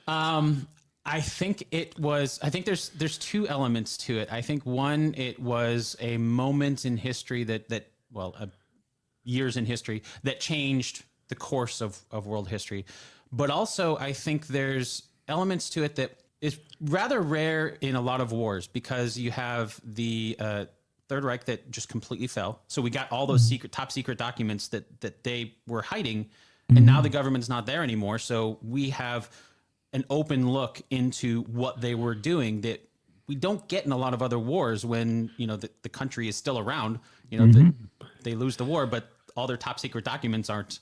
I think it was. I think there's two elements to it. I think one, it was a moment in history years in history that changed the course of world history. But also, I think there's elements to it that is rather rare in a lot of wars, because you have the Third Reich that just completely fell. So we got all those top secret documents that they were hiding, and now the government's not there anymore. So we have an open look into what they were doing that we don't get in a lot of other wars when, the country is still around. They lose the war, but all their top secret documents aren't.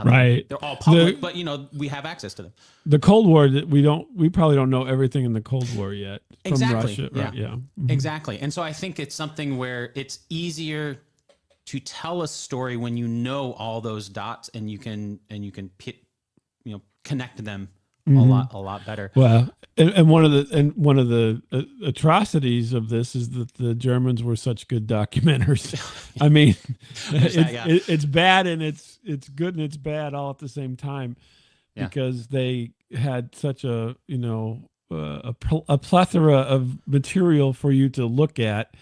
Right. They're all public, but we have access to them. The Cold War, we probably don't know everything in the Cold War yet from Exactly. Russia. Right? Yeah. Exactly. And so I think it's something where it's easier to tell a story when you know all those dots, and you can connect them a lot better. Well, and one of the atrocities of this is that the Germans were such good documenters. I mean, it's bad and it's good and it's bad all at the same time, because they had such a plethora of material for you to look at,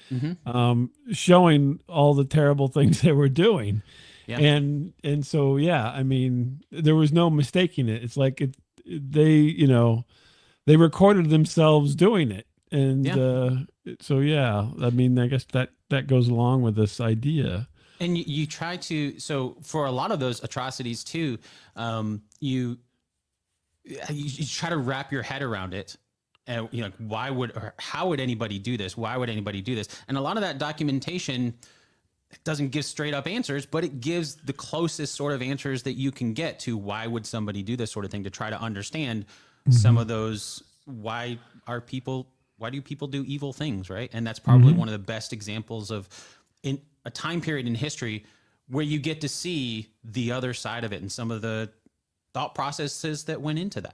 showing all the terrible things they were doing. Yeah. And so, I mean, there was no mistaking it. It's like they recorded themselves doing it. And I mean, I guess that goes along with this idea. And you try to, so for a lot of those atrocities too, you try to wrap your head around it. And how would anybody do this? Why would anybody do this? And a lot of that documentation doesn't give straight up answers, but it gives the closest sort of answers that you can get to why would somebody do this sort of thing, to try to understand some of those, why do people do evil things, right? And that's probably one of the best examples of in a time period in history where you get to see the other side of it and some of the thought processes that went into that.